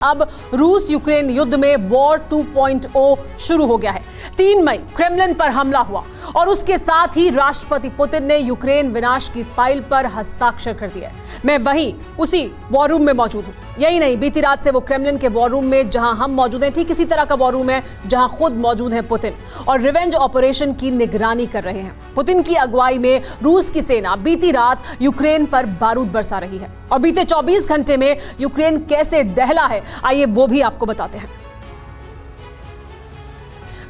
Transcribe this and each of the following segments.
अब रूस यूक्रेन युद्ध में वॉर 2.0 शुरू हो गया है। 3 मई क्रेमलिन पर हमला हुआ और उसके साथ ही राष्ट्रपति पुतिन ने यूक्रेन विनाश की फाइल पर हस्ताक्षर कर दिया। मैं वहीं उसी वॉर रूम में मौजूद हूं। यही नहीं, बीती रात से वो क्रेमलिन के वॉर रूम में जहां हम मौजूद हैं, ठीक इसी तरह का वॉर रूम है जहां खुद मौजूद हैं पुतिन और रिवेंज ऑपरेशन की निगरानी कर रहे हैं। पुतिन की अगुवाई में रूस की सेना बीती रात यूक्रेन पर बारूद बरसा रही है और बीते 24 घंटे में यूक्रेन कैसे दहला है, आइए वो भी आपको बताते हैं।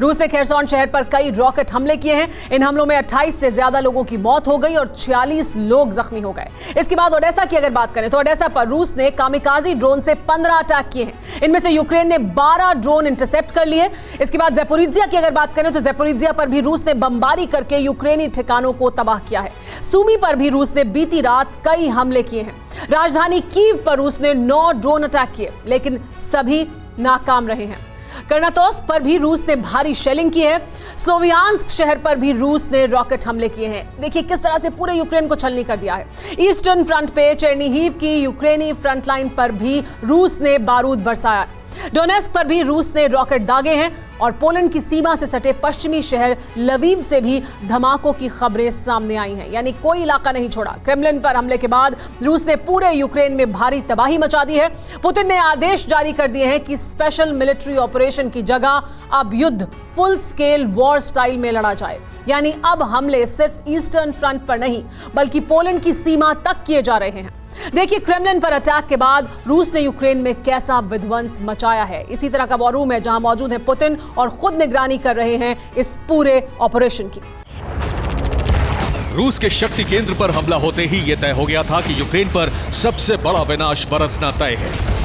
रूस ने खेरसॉन शहर पर कई रॉकेट हमले किए हैं। इन हमलों में 28 से ज्यादा लोगों की मौत हो गई और 46 लोग जख्मी हो गए। इसके बाद ओडेसा की अगर बात करें तो ओडेसा पर रूस ने कामिकाजी ड्रोन से 15 अटैक किए हैं। इनमें से यूक्रेन ने 12 ड्रोन इंटरसेप्ट कर लिए। इसके बाद ज़ेपोरिज्जिया की अगर बात करें तो ज़ेपोरिज्जिया पर भी रूस ने बमबारी करके यूक्रेनी ठिकानों को तबाह किया है। सूमी पर भी रूस ने बीती रात कई हमले किए हैं। राजधानी कीव पर रूस ने 9 ड्रोन अटैक किए, लेकिन सभी नाकाम रहे हैं। कर्नाटोस्क पर भी रूस ने भारी शेलिंग की है। स्लोवियांस्क शहर पर भी रूस ने रॉकेट हमले किए हैं। देखिए किस तरह से पूरे यूक्रेन को छलनी कर दिया है। ईस्टर्न फ्रंट पे चेर्निहिव की यूक्रेनी फ्रंट लाइन पर भी रूस ने बारूद बरसाया। डोनेस्क पर भी रूस ने रॉकेट दागे हैं और पोलैंड की सीमा से सटे पश्चिमी शहर लवीव से भी धमाकों की खबरें सामने आई हैं। यानी कोई इलाका नहीं छोड़ा। क्रेमलिन पर हमले के बाद रूस ने पूरे यूक्रेन में भारी तबाही मचा दी है। पुतिन ने आदेश जारी कर दिए हैं कि स्पेशल मिलिट्री ऑपरेशन की जगह अब युद्ध फुल स्केल वॉर स्टाइल में लड़ा जाए। यानी अब हमले सिर्फ ईस्टर्न फ्रंट पर नहीं बल्कि पोलैंड की सीमा तक किए जा रहे हैं। देखिए क्रेमलिन पर अटैक के बाद रूस ने यूक्रेन में कैसा विध्वंस मचाया है। इसी तरह का वॉर रूम है जहां मौजूद है पुतिन और खुद निगरानी कर रहे हैं इस पूरे ऑपरेशन की। रूस के शक्ति केंद्र पर हमला होते ही यह तय हो गया था कि यूक्रेन पर सबसे बड़ा विनाश बरसना तय है।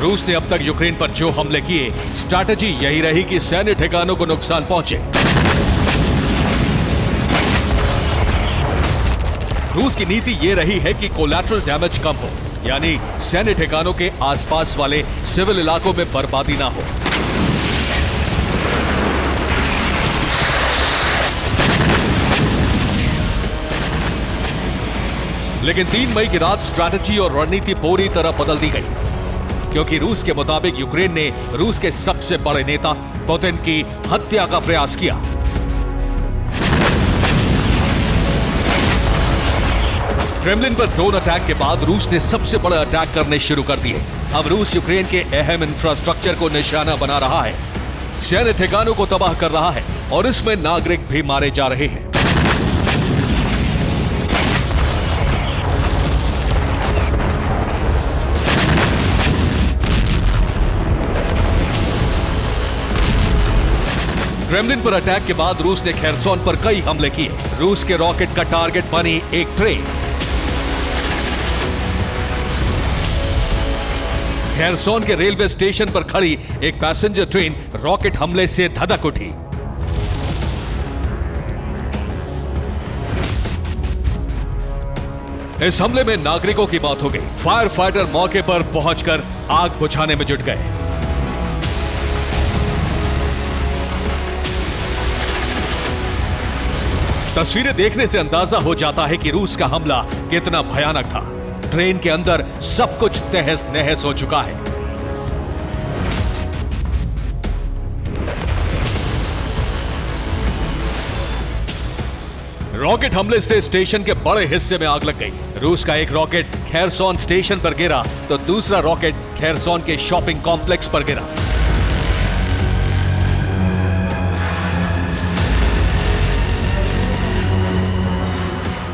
रूस ने अब तक यूक्रेन पर जो हमले किए, स्ट्रैटेजी यही रही कि सैन्य ठिकानों को नुकसान पहुंचे। रूस की नीति यह रही है कि कोलैटरल डैमेज कम हो, यानी सैन्य ठिकानों के आसपास वाले सिविल इलाकों में बर्बादी ना हो। लेकिन 3 मई की रात स्ट्रैटेजी और रणनीति पूरी तरह बदल दी गई, क्योंकि रूस के मुताबिक यूक्रेन ने रूस के सबसे बड़े नेता पुतिन की हत्या का प्रयास किया। क्रेमलिन पर ड्रोन अटैक के बाद रूस ने सबसे बड़े अटैक करने शुरू कर दिए। अब रूस यूक्रेन के अहम इंफ्रास्ट्रक्चर को निशाना बना रहा है, सैन्य ठिकानों को तबाह कर रहा है और इसमें नागरिक भी मारे जा रहे हैं। क्रेमलिन पर अटैक के बाद रूस ने खेरसॉन पर कई हमले किए। रूस के रॉकेट का टारगेट बनी एक ट्रेन। खेरसॉन के रेलवे स्टेशन पर खड़ी एक पैसेंजर ट्रेन रॉकेट हमले से धधक उठी। इस हमले में नागरिकों की मौत हो गई। फायर फाइटर मौके पर पहुंचकर आग बुझाने में जुट गए। तस्वीरें देखने से अंदाजा हो जाता है कि रूस का हमला कितना भयानक था। ट्रेन के अंदर सब कुछ तहस नहस हो चुका है। रॉकेट हमले से स्टेशन के बड़े हिस्से में आग लग गई। रूस का एक रॉकेट खेरसॉन स्टेशन पर गिरा तो दूसरा रॉकेट खेरसॉन के शॉपिंग कॉम्प्लेक्स पर गिरा।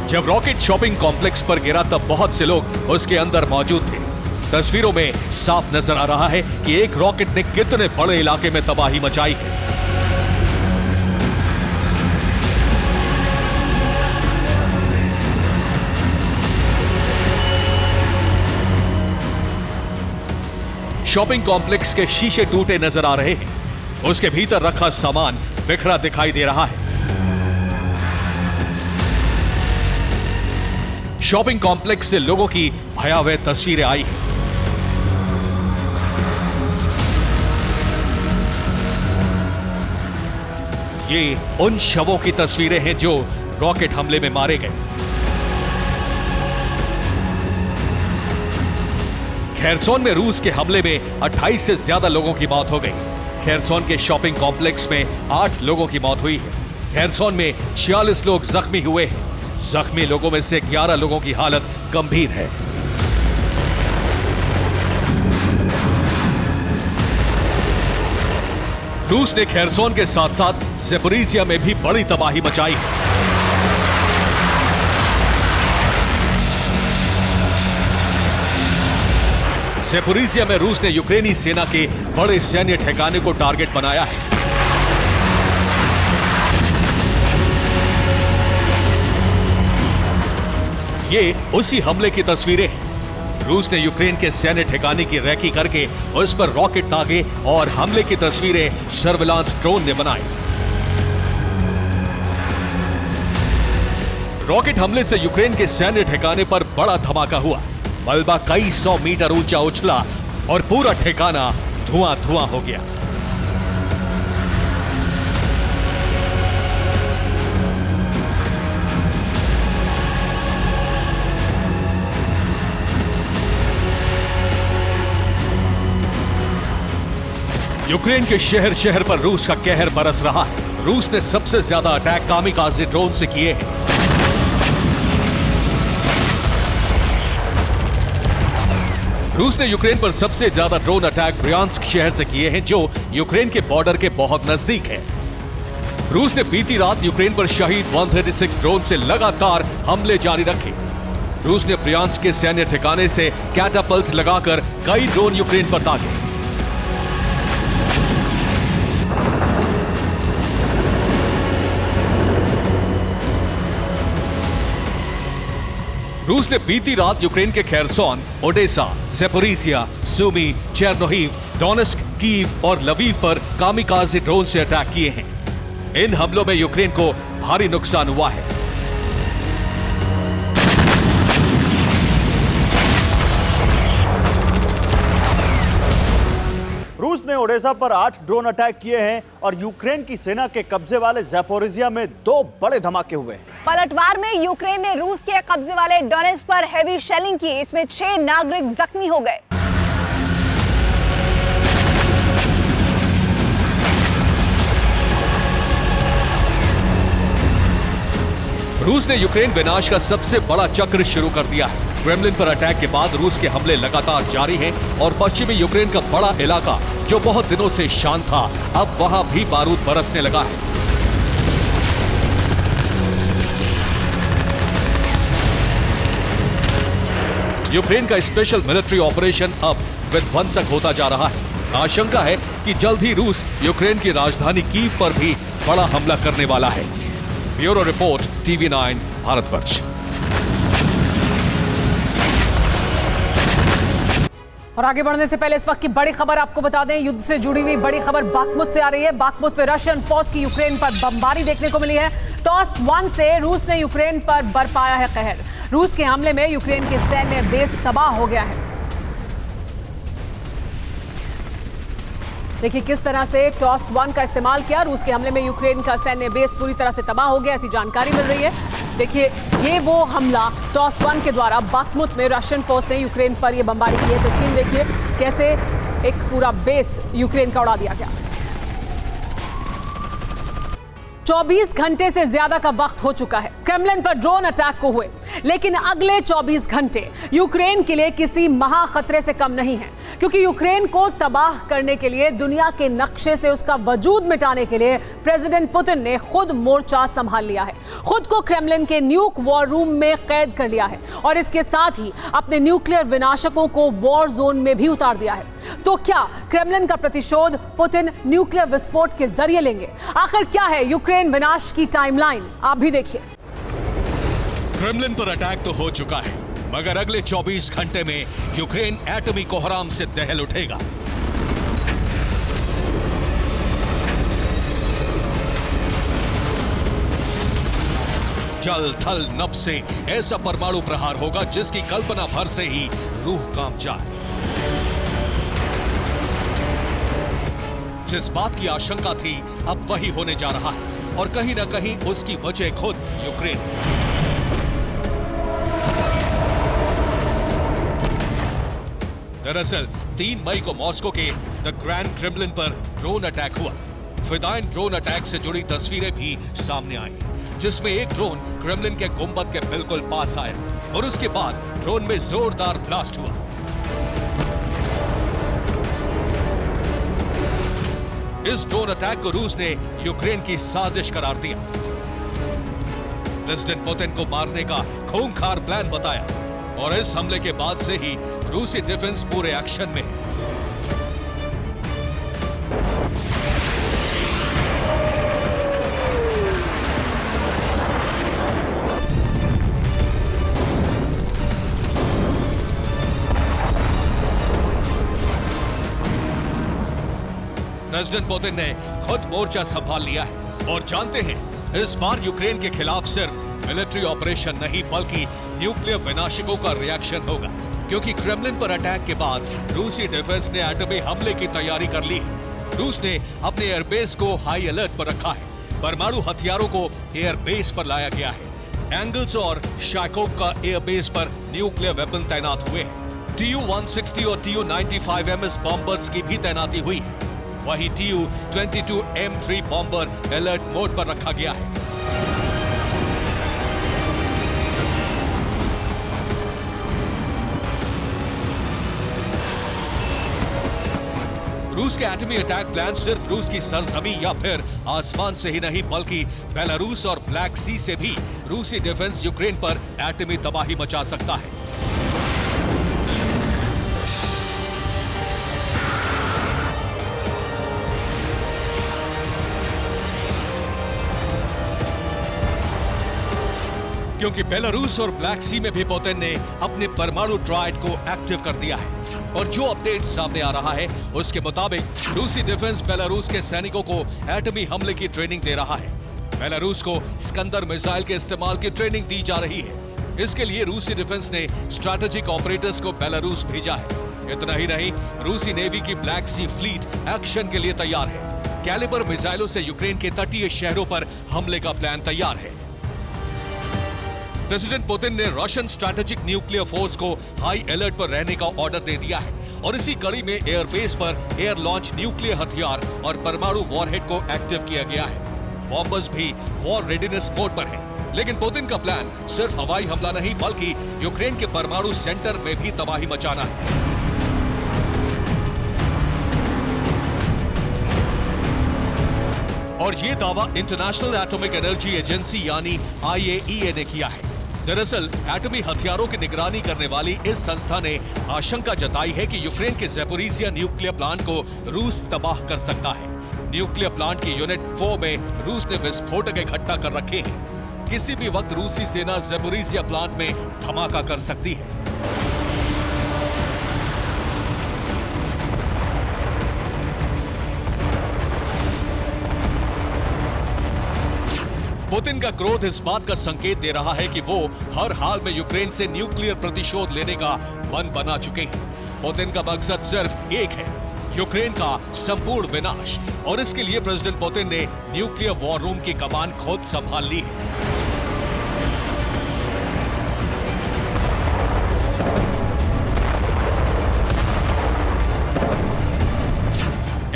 जब रॉकेट शॉपिंग कॉम्प्लेक्स पर गिरा तब बहुत से लोग उसके अंदर मौजूद थे। तस्वीरों में साफ नजर आ रहा है कि एक रॉकेट ने कितने बड़े इलाके में तबाही मचाई है। शॉपिंग कॉम्प्लेक्स के शीशे टूटे नजर आ रहे हैं। उसके भीतर रखा सामान बिखरा दिखाई दे रहा है। शॉपिंग कॉम्प्लेक्स से लोगों की भयावह तस्वीरें आई हैं। ये उन शवों की तस्वीरें हैं जो रॉकेट हमले में मारे गए। खेरसोन में रूस के हमले में 28 से ज्यादा लोगों की मौत हो गई। खेरसोन के शॉपिंग कॉम्प्लेक्स में 8 लोगों की मौत हुई है। खेरसोन में 46 लोग जख्मी हुए हैं। जख्मी लोगों में से 11 लोगों की हालत गंभीर है। रूस ने खेरसोन के साथ साथ ज़ैपोरिज़िया में भी बड़ी तबाही मचाई है। ज़ैपोरिज़िया में रूस ने यूक्रेनी सेना के बड़े सैन्य ठिकाने को टारगेट बनाया है। ये उसी हमले की तस्वीरें हैं। रूस ने यूक्रेन के सैन्य ठिकाने की रैकी करके उस पर रॉकेट दागे और हमले की तस्वीरें सर्विलांस ड्रोन ने बनाई। रॉकेट हमले से यूक्रेन के सैन्य ठिकाने पर बड़ा धमाका हुआ। मलबा कई 100 मीटर ऊंचा उछला और पूरा ठिकाना धुआं धुआं हो गया। यूक्रेन के शहर शहर पर रूस का कहर बरस रहा है। रूस ने सबसे ज्यादा अटैक कामिकाज़े ड्रोन से किए हैं। रूस ने यूक्रेन पर सबसे ज्यादा ड्रोन अटैक ब्रियांस्क शहर से किए हैं, जो यूक्रेन के बॉर्डर के बहुत नजदीक है। रूस ने बीती रात यूक्रेन पर शहीद 136 ड्रोन से लगातार हमले जारी रखे। रूस ने ब्रियांस्क के सैन्य ठिकाने से कैटापल्ट लगाकर कई ड्रोन यूक्रेन पर दागे। रूस ने बीती रात यूक्रेन के Kherson, Odesa, Zaporizhzhia, Sumy, Chernihiv, Donetsk, Kyiv और लवीव पर कामिकाज़े ड्रोन से अटैक किए हैं। इन हमलों में यूक्रेन को भारी नुकसान हुआ है। रूस ने ओडेसा पर 8 ड्रोन अटैक किए हैं और यूक्रेन की सेना के कब्जे वाले ज़ैपोरिज़िया में 2 बड़े धमाके हुए। पलटवार में यूक्रेन ने रूस के कब्जे वाले डोनेट्स्क पर हेवी शेलिंग की। इसमें 6 नागरिक जख्मी हो गए। रूस ने यूक्रेन विनाश का सबसे बड़ा चक्र शुरू कर दिया है। क्रेमलिन पर अटैक के बाद रूस के हमले लगातार जारी हैं और पश्चिमी यूक्रेन का बड़ा इलाका जो बहुत दिनों से शांत था, अब वहां भी बारूद बरसने लगा है। यूक्रेन का स्पेशल मिलिट्री ऑपरेशन अब विध्वंसक होता जा रहा है। आशंका है कि जल्द ही रूस यूक्रेन की राजधानी कीव पर भी बड़ा हमला करने वाला है। Bureau report, TV9 Bharatvarsh. और आगे बढ़ने से पहले इस वक्त की बड़ी खबर आपको बता दें, युद्ध से जुड़ी हुई बड़ी खबर बाखमुत से आ रही है। बाखमुत पे रशियन फौज की यूक्रेन पर बमबारी देखने को मिली है। टॉस 1 से रूस ने यूक्रेन पर बरपाया है कहर। रूस के हमले में यूक्रेन के सैन्य बेस तबाह हो गया है। देखिए किस तरह से टॉस 1 का इस्तेमाल किया। रूस के हमले में यूक्रेन का सैन्य बेस पूरी तरह से तबाह हो गया, ऐसी जानकारी मिल रही है। देखिए ये वो हमला टॉस 1 के द्वारा बाखमुत में रशियन फौज ने यूक्रेन पर ये बमबारी की है। तस्वीर देखिए कैसे एक पूरा बेस यूक्रेन का उड़ा दिया गया। 24 घंटे से ज्यादा का वक्त हो चुका है क्रेमलिन पर ड्रोन अटैक को हुए, लेकिन अगले 24 घंटे यूक्रेन के लिए किसी महा खतरे से कम नहीं है, क्योंकि यूक्रेन को तबाह करने के लिए, दुनिया के नक्शे से उसका वजूद मिटाने के लिए प्रेसिडेंट पुतिन ने खुद मोर्चा संभाल लिया है। खुद को क्रेमलिन के न्यूक वॉर रूम में कैद कर लिया है और इसके साथ ही अपने न्यूक्लियर विनाशकों को वॉर जोन में भी उतार दिया है। तो क्या क्रेमलिन का प्रतिशोध पुतिन न्यूक्लियर विस्फोट के जरिए लेंगे? आखिर क्या है यूक्रेन विनाश की टाइमलाइन, आप भी देखिए। क्रेमलिन पर अटैक तो हो चुका है, मगर अगले 24 घंटे में यूक्रेन एटमी कोहराम से दहल उठेगा। जल थल नभ से ऐसा परमाणु प्रहार होगा जिसकी कल्पना भर से ही रूह कांप जाए। जिस बात की आशंका थी अब वही होने जा रहा है। और कहीं ना कहीं उसकी वजह खुद यूक्रेन। दरअसल 3 मई को मॉस्को के द ग्रैंड क्रेमलिन पर ड्रोन अटैक हुआ। फिदाइन ड्रोन अटैक से जुड़ी तस्वीरें भी सामने आई, जिसमें एक ड्रोन क्रेमलिन के गुंबद के बिल्कुल पास आया और उसके बाद ड्रोन में जोरदार ब्लास्ट हुआ। इस ड्रोन अटैक को रूस ने यूक्रेन की साजिश करार दिया। प्रेसिडेंट पुतिन को मारने का खूंखार प्लान बताया और इस हमले के बाद से ही रूसी डिफेंस पूरे एक्शन में है। प्रेसिडेंट पुतिन ने खुद मोर्चा संभाल लिया है और जानते हैं इस बार यूक्रेन के खिलाफ सिर्फ मिलिट्री ऑपरेशन नहीं बल्कि न्यूक्लियर विनाशकों का रिएक्शन होगा, क्योंकि क्रेमलिन पर अटैक के बाद रूसी डिफेंस ने एटमी हमले की तैयारी कर ली है। रूस ने अपने एयरबेस को हाई अलर्ट पर रखा है। परमाणु हथियारों को एयरबेस पर लाया गया है। एंगल्स और शाइकोव का एयरबेस पर न्यूक्लियर वेपन तैनात हुए हैं। TU-160 और TU-95MS बॉम्बर्स की भी तैनाती हुई है। वहीं TU-22M3 बॉम्बर अलर्ट मोड पर रखा गया है। रूस के एटमी अटैक प्लान सिर्फ रूस की सरजमी या फिर आसमान से ही नहीं बल्कि बेलारूस और ब्लैक सी से भी रूसी डिफेंस यूक्रेन पर एटमी तबाही मचा सकता है। क्योंकि बेलारूस और ब्लैक सी में भी पुतिन ने अपने परमाणु ट्रायड को एक्टिव कर दिया है और जो अपडेट सामने आ रहा है उसके मुताबिक रूसी डिफेंस बेलारूस के सैनिकों को एटमी हमले की ट्रेनिंग दे रहा है। बेलारूस को स्कंदर मिसाइल के इस्तेमाल की ट्रेनिंग दी जा रही है। इसके लिए रूसी डिफेंस ने स्ट्रैटेजिक ऑपरेटर्स को बेलारूस भेजा है। इतना ही नहीं, रूसी नेवी की ब्लैक सी फ्लीट एक्शन के लिए तैयार है। कैलिबर मिसाइलों से यूक्रेन के तटीय शहरों पर हमले का प्लान तैयार है। प्रेसिडेंट पुतिन ने रशियन स्ट्रैटेजिक न्यूक्लियर फोर्स को हाई अलर्ट पर रहने का ऑर्डर दे दिया है और इसी कड़ी में एयरबेस पर एयर लॉन्च न्यूक्लियर हथियार और परमाणु वॉरहेड को एक्टिव किया गया है। बॉम्बर्स भी वॉर रेडीनेस मोड पर हैं। लेकिन पुतिन का प्लान सिर्फ हवाई हमला नहीं बल्कि यूक्रेन के परमाणु सेंटर में भी तबाही मचाना है। और ये दावा इंटरनेशनल एटॉमिक एनर्जी एजेंसी यानी IAEA ने किया है। दरअसल एटमी हथियारों की निगरानी करने वाली इस संस्था ने आशंका जताई है कि यूक्रेन के ज़ैपोरिज़िया न्यूक्लियर प्लांट को रूस तबाह कर सकता है। न्यूक्लियर प्लांट की यूनिट 4 में रूस ने विस्फोटक इकट्ठा कर रखे हैं। किसी भी वक्त रूसी सेना ज़ैपोरिज़िया प्लांट में धमाका कर सकती है। पुतिन का क्रोध इस बात का संकेत दे रहा है कि वो हर हाल में यूक्रेन से न्यूक्लियर प्रतिशोध लेने का मन बना चुके हैं। पुतिन का मकसद सिर्फ एक है, यूक्रेन का संपूर्ण विनाश, और इसके लिए प्रेसिडेंट पुतिन ने न्यूक्लियर वॉर रूम की कमान खुद संभाल ली है।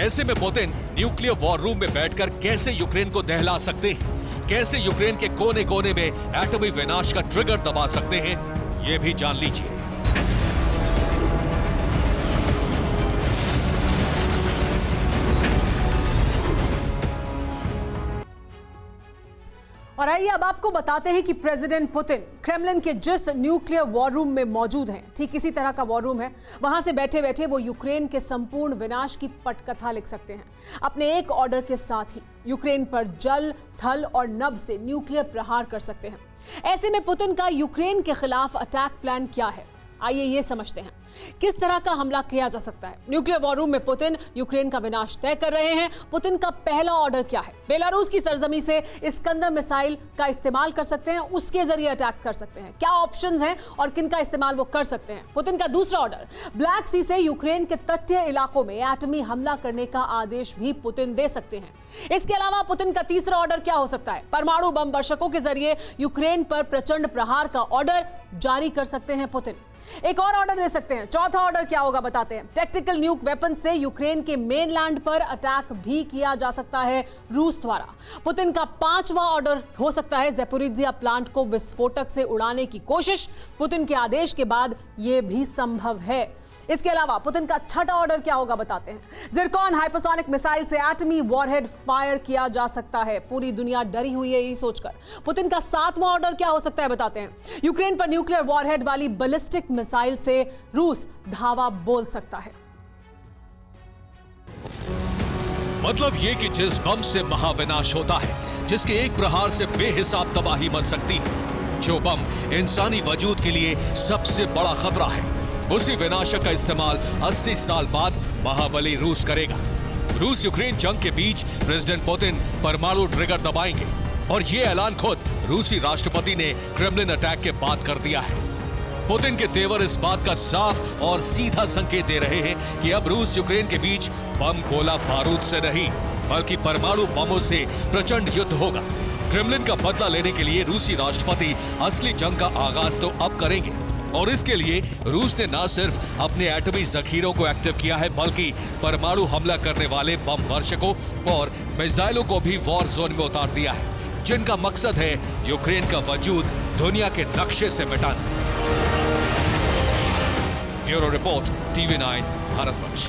ऐसे में पुतिन न्यूक्लियर वॉर रूम में बैठकर कैसे यूक्रेन को दहला सकते हैं, कैसे यूक्रेन के कोने कोने में एटमी विनाश का ट्रिगर दबा सकते हैं, यह भी जान लीजिए। और आइए अब आपको बताते हैं कि प्रेसिडेंट पुतिन क्रेमलिन के जिस न्यूक्लियर वॉर रूम में मौजूद हैं, ठीक इसी तरह का वॉर रूम है। वहां से बैठे बैठे वो यूक्रेन के संपूर्ण विनाश की पटकथा लिख सकते हैं। अपने एक ऑर्डर के साथ ही यूक्रेन पर जल, थल और नभ से न्यूक्लियर प्रहार कर सकते हैं। ऐसे में पुतिन का यूक्रेन के खिलाफ अटैक प्लान क्या है, आइए ये समझते हैं किस तरह का हमला किया जा सकता है। न्यूक्लियर वॉर रूम में पुतिन यूक्रेन का विनाश तय कर रहे हैं। पुतिन का पहला ऑर्डर क्या है? बेलारूस की सरजमी से इस्कंदर मिसाइल का इस्तेमाल कर सकते हैं, उसके जरिए अटैक कर सकते हैं। क्या ऑप्शंस हैं और किन का इस्तेमाल वो कर सकते हैं? पुतिन का दूसरा ऑर्डर, ब्लैक सी से यूक्रेन के तटीय इलाकों में एटमी हमला करने का आदेश भी पुतिन दे सकते हैं। इसके अलावा पुतिन का तीसरा ऑर्डर क्या हो सकता है? परमाणु बम वर्षकों के जरिए यूक्रेन पर प्रचंड प्रहार का ऑर्डर जारी कर सकते हैं पुतिन। एक और ऑर्डर दे सकते हैं। चौथा ऑर्डर क्या होगा बताते हैं। टैक्टिकल न्यूक वेपन से यूक्रेन के मेनलैंड पर अटैक भी किया जा सकता है रूस द्वारा। पुतिन का पांचवा ऑर्डर हो सकता है ज़ैपोरिज़िया प्लांट को विस्फोटक से उड़ाने की कोशिश। पुतिन के आदेश के बाद यह भी संभव है। इसके अलावा पुतिन का छठा ऑर्डर क्या होगा बताते हैं। ज़िरकॉन हाइपरसोनिक मिसाइल से एटमी वॉरहेड फायर किया जा सकता है। पूरी दुनिया डरी हुई है यही सोचकर। पुतिन का सातवां ऑर्डर क्या हो सकता है बताते हैं। यूक्रेन पर न्यूक्लियर वॉरहेड वाली बैलिस्टिक मिसाइल से रूस धावा बोल सकता है। मतलब ये कि जिस बम से महाविनाश होता है, जिसके एक प्रहार से बेहिसाब तबाही मच सकती है, जो बम इंसानी वजूद के लिए सबसे बड़ा खतरा है, उसी विनाशक का इस्तेमाल 80 साल बाद महाबली रूस करेगा। रूस यूक्रेन जंग के बीच प्रेसिडेंट पुतिन परमाणु ट्रिगर दबाएंगे और यह ऐलान खुद रूसी राष्ट्रपति ने क्रेमलिन अटैक के बाद कर दिया है। पुतिन के तेवर इस बात का साफ और सीधा संकेत दे रहे हैं कि अब रूस यूक्रेन के बीच बम गोला बारूद से नहीं बल्कि परमाणु बमों से प्रचंड युद्ध होगा। क्रेमलिन का बदला लेने के लिए रूसी राष्ट्रपति असली जंग का आगाज तो अब करेंगे और इसके लिए रूस ने न सिर्फ अपने एटमी जखीरों को एक्टिव किया है बल्कि परमाणु हमला करने वाले बम वर्षकों और मिसाइलों को भी वॉर जोन में उतार दिया है, जिनका मकसद है यूक्रेन का वजूद दुनिया के नक्शे से मिटाना। Bureau report, TV9 Bharatvarsh.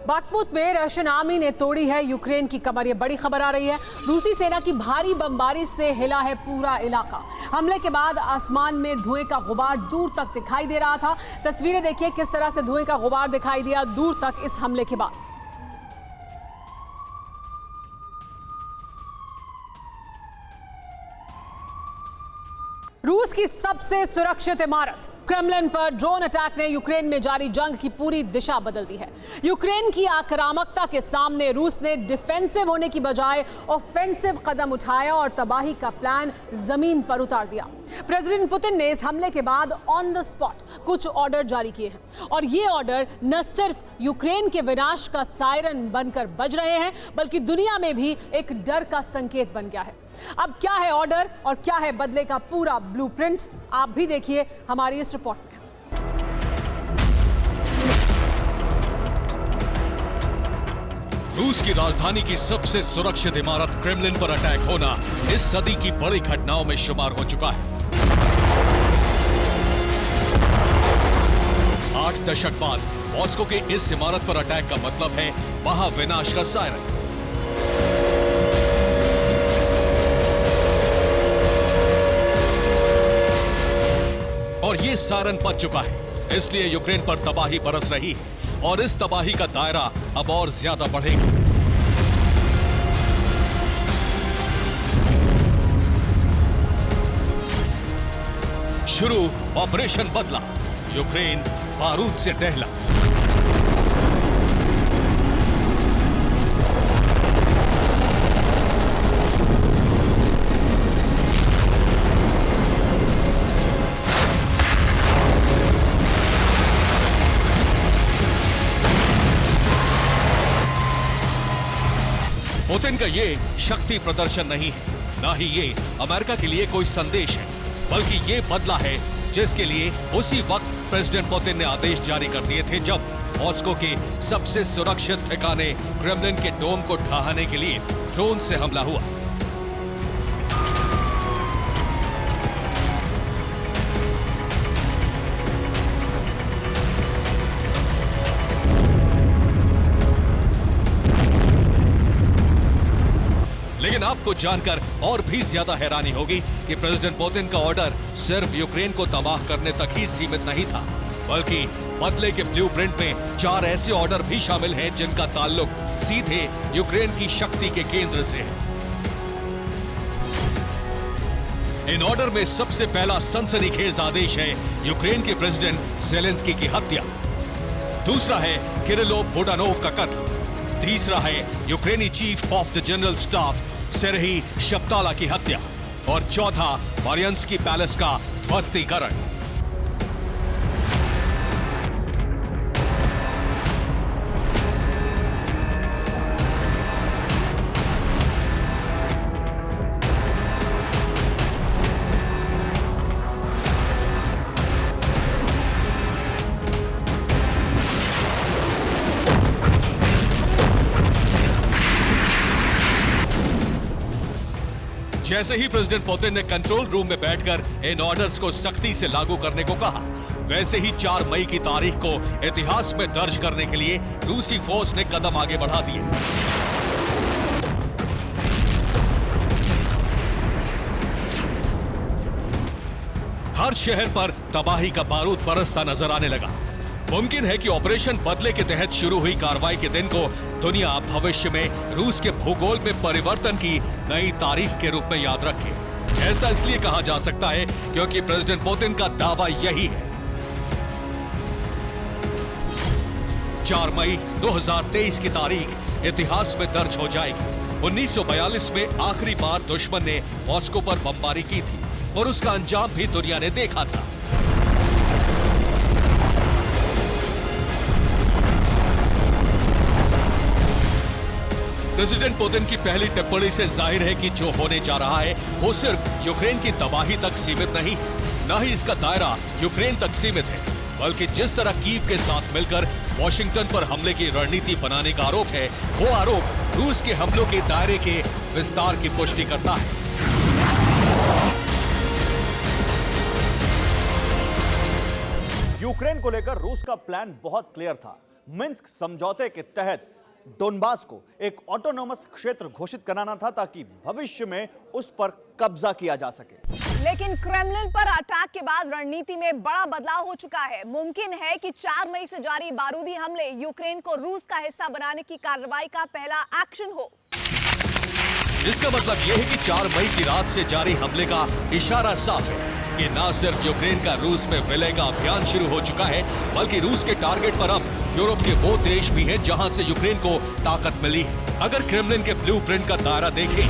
Bakhmut में रशियन आर्मी ने तोड़ी है यूक्रेन की कमर। ये बड़ी खबर आ रही है। रूसी सेना की भारी बमबारी से हिला है पूरा इलाका। हमले के बाद आसमान में धुएं का गुबार दूर तक दिखाई दे रहा था। तस्वीरें देखिए किस तरह से धुएं का गुबार दिखाई दिया दूर तक इस हमले के बाद। रूस की सबसे सुरक्षित इमारत क्रेमलिन पर ड्रोन अटैक ने यूक्रेन में जारी जंग की पूरी दिशा बदल दी है। यूक्रेन की आक्रामकता के सामने रूस ने डिफेंसिव होने की बजाय ऑफेंसिव कदम उठाया और तबाही का प्लान जमीन पर उतार दिया। प्रेसिडेंट पुतिन ने इस हमले के बाद ऑन द स्पॉट कुछ ऑर्डर जारी किए हैं और ये ऑर्डर न सिर्फ यूक्रेन के विनाश का सायरन बनकर बज रहे हैं बल्कि दुनिया में भी एक डर का संकेत बन गया है। अब क्या है ऑर्डर और क्या है बदले का पूरा ब्लूप्रिंट, आप भी देखिए हमारी इस रिपोर्ट में। रूस की राजधानी की सबसे सुरक्षित इमारत क्रेमलिन पर अटैक होना इस सदी की बड़ी घटनाओं में शुमार हो चुका है। 8 दशक बाद मॉस्को के इस इमारत पर अटैक का मतलब है महाविनाश का सायरन। और ये सायरन बज चुका है, इसलिए यूक्रेन पर तबाही बरस रही है और इस तबाही का दायरा अब और ज्यादा बढ़ेगा। शुरू ऑपरेशन बदला, यूक्रेन बारूद से दहला। पुतिन का ये शक्ति प्रदर्शन नहीं है, ना ही ये अमेरिका के लिए कोई संदेश है, बल्कि ये बदला है जिसके लिए उसी वक्त प्रेसिडेंट पुतिन ने आदेश जारी कर दिए थे जब मॉस्को के सबसे सुरक्षित ठिकाने क्रेमलिन के डोम को ढहाने के लिए ड्रोन से हमला हुआ। लेकिन आपको जानकर और भी ज्यादा हैरानी होगी कि प्रेसिडेंट पुतिन का ऑर्डर सिर्फ यूक्रेन को तबाह करने तक ही सीमित नहीं था, बल्कि बदले के ब्लूप्रिंट में 4 ऐसे ऑर्डर भी शामिल हैं जिनका ताल्लुक सीधे यूक्रेन की शक्ति के केंद्र से है। इन ऑर्डर में सबसे पहला सनसनीखेज आदेश है यूक्रेन के प्रेसिडेंट ज़ेलेंस्की की हत्या। दूसरा है किरिलो बुडानोव का कत्ल। तीसरा है यूक्रेनी chief of the general staff Serhiy Shaptala की हत्या। और चौथा मारियंस्की पैलेस का ध्वस्तीकरण। जैसे ही प्रेसिडेंट पुतिन ने कंट्रोल रूम में बैठकर इन ऑर्डर्स को सख्ती से लागू करने को कहा, वैसे ही 4 मई की तारीख को इतिहास में दर्ज करने के लिए रूसी फोर्स ने कदम आगे बढ़ा दिए। हर शहर पर तबाही का बारूद बरसता नजर आने लगा। मुमकिन है कि ऑपरेशन बदले के तहत शुरू हुई कार्रवाई के दिन को दुनिया भविष्य में रूस के भूगोल में परिवर्तन की नई तारीख के रूप में याद रखे। ऐसा इसलिए कहा जा सकता है क्योंकि प्रेसिडेंट पुतिन का दावा यही है। 4 मई 2023 की तारीख इतिहास में दर्ज हो जाएगी। 1942 में आखिरी बार दुश्मन ने मॉस्को पर बमबारी की थी और उसका अंजाम भी दुनिया ने देखा था। प्रेसिडेंट पुतिन की पहली टिप्पणी से जाहिर है कि जो होने जा रहा है वो सिर्फ यूक्रेन की तबाही तक सीमित नहीं है, न ही इसका दायरा यूक्रेन तक सीमित है, बल्कि जिस तरह कीव के साथ मिलकर वॉशिंगटन पर हमले की रणनीति बनाने का आरोप है, वो आरोप रूस के हमलों के दायरे के विस्तार की पुष्टि करता है। यूक्रेन को लेकर रूस का प्लान बहुत क्लियर था। मिन्स्क समझौते के तहत डोनबास को एक ऑटोनोमस क्षेत्र घोषित कराना था ताकि भविष्य में उस पर कब्जा किया जा सके। लेकिन क्रेमलिन पर अटैक के बाद रणनीति में बड़ा बदलाव हो चुका है। मुमकिन है कि 4 मई से जारी बारूदी हमले यूक्रेन को रूस का हिस्सा बनाने की कार्रवाई का पहला एक्शन हो। इसका मतलब यह है कि 4 मई की रात से जारी हमले का इशारा साफ है कि न सिर्फ यूक्रेन का रूस में विलय का अभियान शुरू हो चुका है, बल्कि रूस के टारगेट पर अब यूरोप के वो देश भी हैं जहां से यूक्रेन को ताकत मिली है। अगर क्रेमलिन के ब्लूप्रिंट का दायरा देखें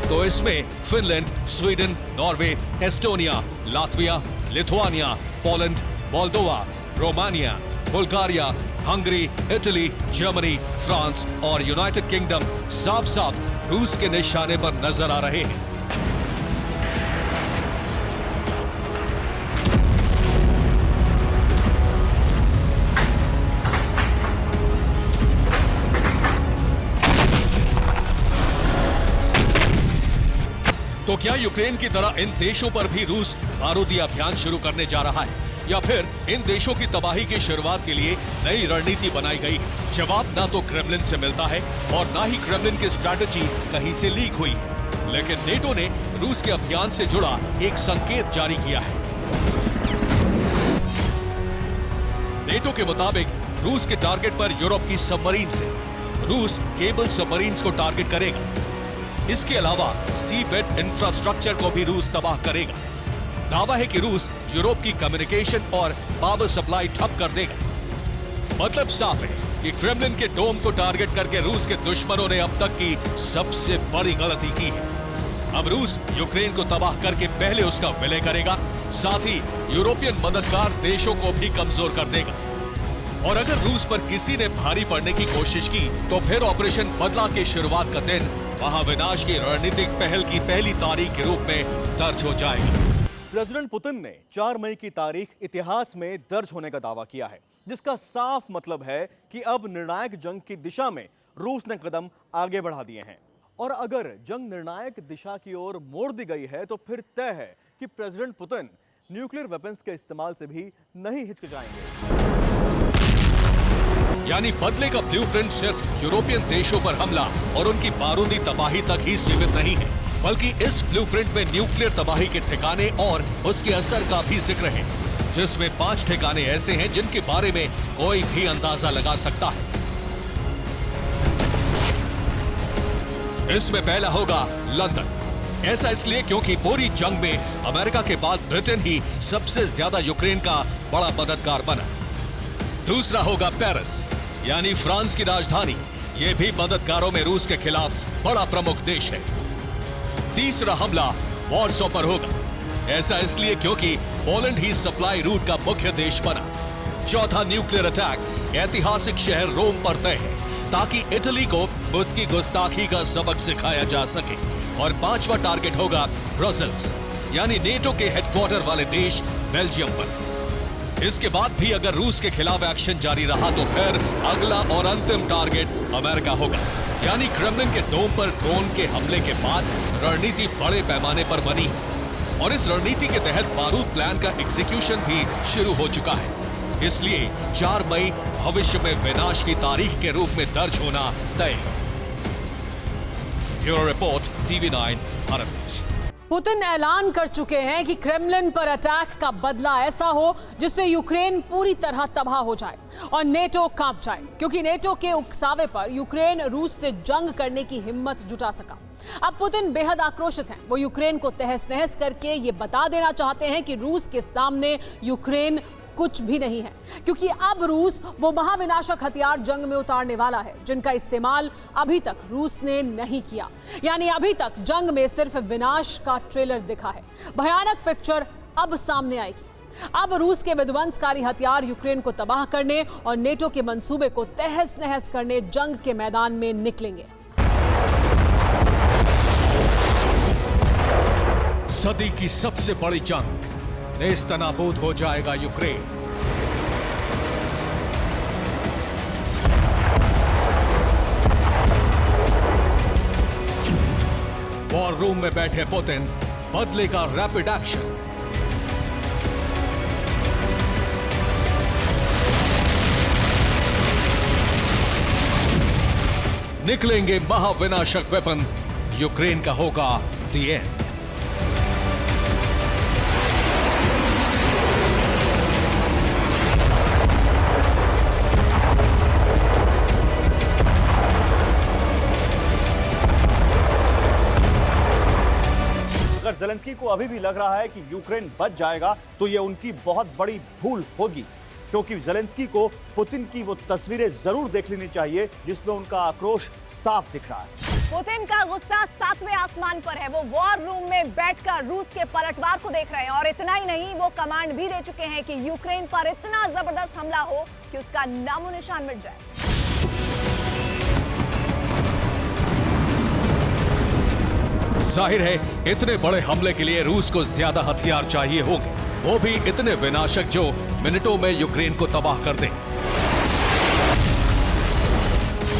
तो इसमें Finland, Sweden, Norway, Estonia, Latvia, Lithuania, Poland, Moldova, Romania, Bulgaria, Hungary, Italy, Germany, France और यूनाइटेड किंगडम साफ साफ रूस के निशाने पर नजर आ रहे हैं। तो क्या यूक्रेन की तरह इन देशों पर भी रूस बारूदी अभियान शुरू करने जा रहा है, या फिर इन देशों की तबाही की शुरुआत के लिए नई रणनीति बनाई गई है? जवाब ना तो क्रेमलिन से मिलता है और ना ही क्रेमलिन की स्ट्रैटेजी कहीं से लीक हुई है। लेकिन नेटो ने रूस के अभियान से जुड़ा एक संकेत जारी किया है। नेटो के मुताबिक रूस के टारगेट पर यूरोप की सबमरीन्स है। रूस केबल सबमरीन्स को टारगेट करेगा। इसके अलावा सी बेड इंफ्रास्ट्रक्चर को भी रूस तबाह करेगा। दावा है कि रूस यूरोप की कम्युनिकेशन और पावर सप्लाई ठप कर देगा। मतलब साफ है कि क्रेमलिन के डोम को टारगेट करके रूस के दुश्मनों ने अब तक की सबसे बड़ी गलती की है। अब रूस यूक्रेन को तबाह करके पहले उसका विलय करेगा, साथ ही यूरोपियन मददगार देशों को भी कमजोर कर देगा। और अगर रूस पर किसी ने भारी पड़ने की कोशिश की तो फिर ऑपरेशन बदला की शुरुआत का दिन महाविनाश की रणनीतिक पहल की पहली तारीख के रूप में दर्ज हो जाएगा। प्रेसिडेंट पुतिन ने 4 मई की तारीख इतिहास में दर्ज होने का दावा किया है, जिसका साफ मतलब है कि अब निर्णायक जंग की दिशा में रूस ने कदम आगे बढ़ा दिए हैं। और अगर जंग निर्णायक दिशा की ओर मोड़ दी गई है तो फिर तय है कि प्रेसिडेंट पुतिन न्यूक्लियर वेपन्स के इस्तेमाल से भी नहीं हिचकिचाएंगे। यानी बदले का ब्लूप्रिंट सिर्फ यूरोपियन देशों पर हमला और उनकी बारूदी तबाही तक ही सीमित नहीं है, बल्कि इस ब्लूप्रिंट में न्यूक्लियर तबाही के ठिकाने और उसके असर का भी जिक्र है, जिसमें 5 ठिकाने ऐसे हैं जिनके बारे में कोई भी अंदाजा लगा सकता है। इसमें पहला होगा लंदन। ऐसा इसलिए क्योंकि पूरी जंग में अमेरिका के बाद ब्रिटेन ही सबसे ज्यादा यूक्रेन का बड़ा मददगार बना। दूसरा होगा पेरिस, यानी फ्रांस की राजधानी। यह भी मददगारों में रूस के खिलाफ बड़ा प्रमुख देश है। तीसरा हमला वॉर्सो पर होगा। ऐसा इसलिए क्योंकि पोलैंड ही सप्लाई रूट का मुख्य देश बना। चौथा न्यूक्लियर अटैक ऐतिहासिक शहर रोम पर तय है, ताकि इटली को उसकी गुस्ताखी का सबक सिखाया जा सके। और पांचवा टारगेट होगा ब्रसेल्स, यानी नेटो के हेडक्वार्टर वाले देश बेल्जियम पर। इसके बाद भी अगर रूस के खिलाफ एक्शन जारी रहा तो फिर अगला और अंतिम टारगेट अमेरिका होगा, यानी क्रेमलिन के डोम पर ड्रोन के हमले के बाद रणनीति बड़े पैमाने पर बनी है और इस रणनीति के तहत बारूद प्लान का एग्जीक्यूशन भी शुरू हो चुका है। इसलिए 4 मई भविष्य में विनाश की तारीख के रूप में दर्ज होना तय है। ब्यूरो रिपोर्ट, TV9 भारत देश। पुतिन ऐलान कर चुके हैं कि क्रेमलिन पर अटैक का बदला ऐसा हो जिससे यूक्रेन पूरी तरह तबाह हो जाए और नेटो कांप जाए, क्योंकि नेटो के उकसावे पर यूक्रेन रूस से जंग करने की हिम्मत जुटा सका। अब पुतिन बेहद आक्रोशित हैं। वो यूक्रेन को तहस नहस करके ये बता देना चाहते हैं कि रूस के सामने यूक्रेन कुछ भी नहीं है, क्योंकि अब रूस वो महाविनाशक हथियार जंग में उतारने वाला है जिनका इस्तेमाल अभी तक रूस ने नहीं किया। यानी अभी तक जंग में सिर्फ विनाश का ट्रेलर दिखा है। भयानक पिक्चर अब सामने आएगी। अब रूस के विध्वंसकारी हथियार यूक्रेन को तबाह करने और नेटो के मंसूबे को तहस नहस करने जंग के मैदान में निकलेंगे। सदी की सबसे बड़ी जंग, नेस्तनाबूद हो जाएगा यूक्रेन। वॉर रूम में बैठे पुतिन, बदले का रैपिड एक्शन। निकलेंगे महाविनाशक वेपन, यूक्रेन का होगा द एंड। अगर ज़ेलेंस्की को अभी भी लग रहा है कि यूक्रेन बच जाएगा तो यह उनकी बहुत बड़ी भूल होगी, क्योंकि ज़ेलेंस्की को पुतिन की वो तस्वीरें जरूर देख लेनी चाहिए जिसमें उनका आक्रोश साफ दिख रहा है। पुतिन का गुस्सा 7वें आसमान पर है। वो वॉर रूम में बैठकर रूस के पलटवार को देख रहे हैं और इतना ही नहीं, वो कमांड भी दे चुके हैं कि यूक्रेन पर इतना जबरदस्त हमला हो कि उसका नामो निशान मिट जाए। जाहिर है इतने बड़े हमले के लिए रूस को ज्यादा हथियार चाहिए होंगे, वो भी इतने विनाशक जो मिनटों में यूक्रेन को तबाह कर दें।